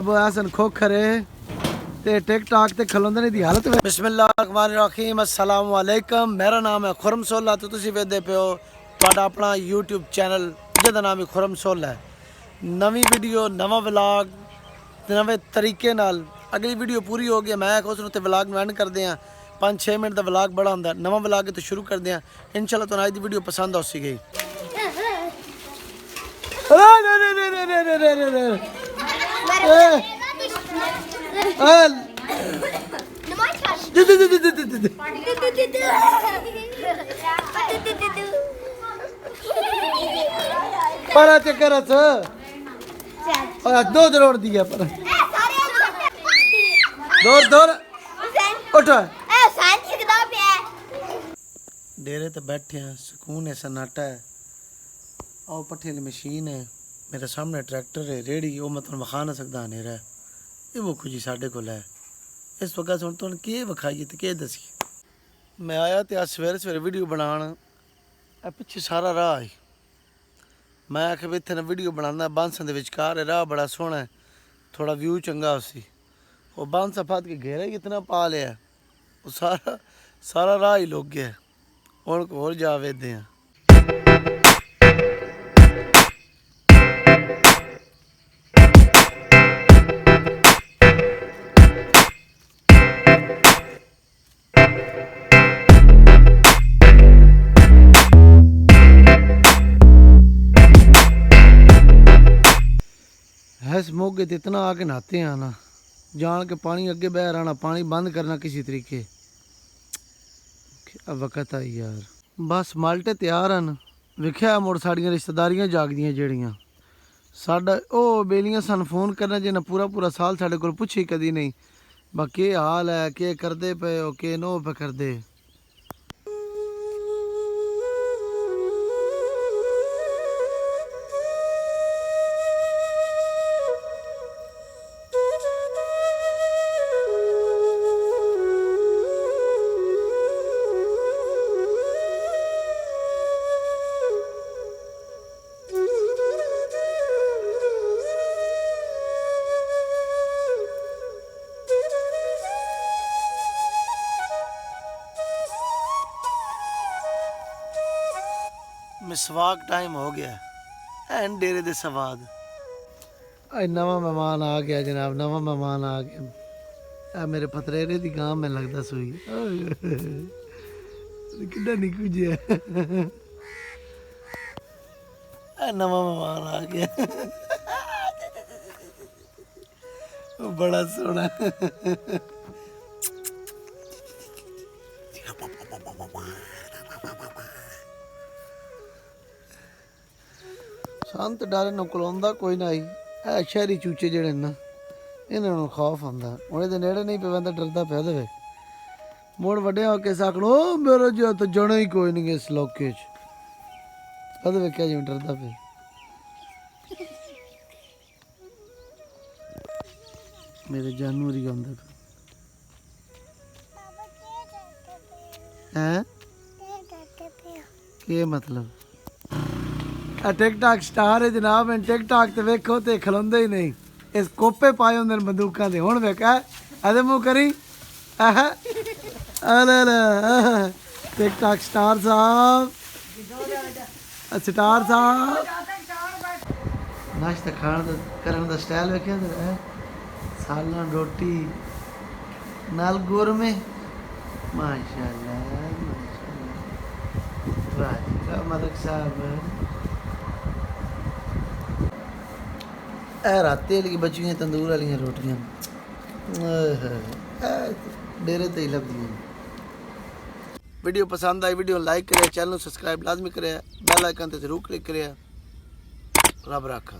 हसन खोखरे ते tick tock ते खलोंदे दी हालत में। बिस्मिल्लाहिर्रहमानिर्रहीम, अस्सलाम वालेकुम। मेरा नाम है खुरम सोला तो तुसीं वेखदे पे हो तुहाडा अपना यूट्यूब चैनल जिहदा नाम है खुरम सोला है। नवी वीडियो नवा व्लॉग नवे तरीके नाल। अगली वीडियो पूरी हो गई, मैं उस उत्ते व्लॉग में एंड करदे हां। 5-6 मिनट का व्लॉग बड़ा हुंदा, नवा व्लॉग तो शुरू करदे हां। इंशाअल्लाह तुहानूं अज दी वीडियो पसंद आसी गई। परा चक्कर दो जरोड़ दिया पर दौर दौर उठ। डेरे तो बैठे हैं, सुकून है, सन्नाटा है। आओ पट्ठे वाली मशीन है, मेरे सामने ट्रैक्टर है, रेड़ी वो मैं तुम विखा नहीं सकता हनेरा है। ये मुख जी साढ़े को है इस वक्त सुन तुम के विखाइए तो के दसीए। मैं आया तो आज सवेरे सवेरे वीडियो बनान पिछे सारा राह आई। मैं आखे भी इतने वीडियो बनाना बांसा के विचकार है, राह बड़ा सोहना है, थोड़ा व्यू चंगा उसी। वो बांसा फाद के घेरा ही इतना पा लिया, वो सारा राह ही लोग गया। हूँ को होर जा वेदे हैं। इस मोगे तो इतना आके नहाते हैं ना, जान के पानी अगे बह रहा, पानी बंद करना किसी तरीके। अब वक्त आई यार, बस माल्टे तैयार हैं। वेख्या मुड़ साड़ियाँ रिश्तेदारियाँ जागदियाँ जड़ियाँ साडा ओ बेलियां सन फोन करना जिन्हें पूरा पूरा साल साढ़े को पुछी कदी नहीं बाकी हाल है, के करते पे हो, के नो पे करते। मिसवाक टाइम हो गया एंड डेरे दे सवाद। नवा मेहमान आ गया जनाब, नवा मेहमान आ गया। मेरे पतरेरे दी गां में लगता सुई किड्डा निकू जी नवा मेहमान आ गया बड़ा सोहना। शांत डर नकुला कोई ना आई है। शहरी चूचे जड़े ना इन्होंने खौफ आंदा, हूँ ये नेड़े नहीं पे बंदा डरदा पै दे। मुड़ वड्डे होके सकड़ो मेरा जो तो जाना ही कोई नहीं इस इलाके कद वेख्या जिवें डरदा पे। मेरे जानू ही आंदा है के मतलब। टिक टॉक स्टार है जनाब, इन टिक टॉक तो वेखो तो खलोंदे ही नहीं, इस कोपे पाए होंगे बंदूकों के। हुण वेख अदे मुँह करी टिक टॉक स्टार साहब, स्टार साहब नाश्ता खाने करने का स्टाइल वेख्या सालन रोटी नाल गुड़ में माशाअल्लाह माशाअल्लाह। मलिक साहब रात वाली बची तंदूर वाली रोटियां डेरे ते ही लभदियां। वीडियो पसंद आई वीडियो लाइक करें, चैनल सब्सक्राइब लाजमी करें, बेल आइकन ते जरूर क्लिक करें। रब रखा।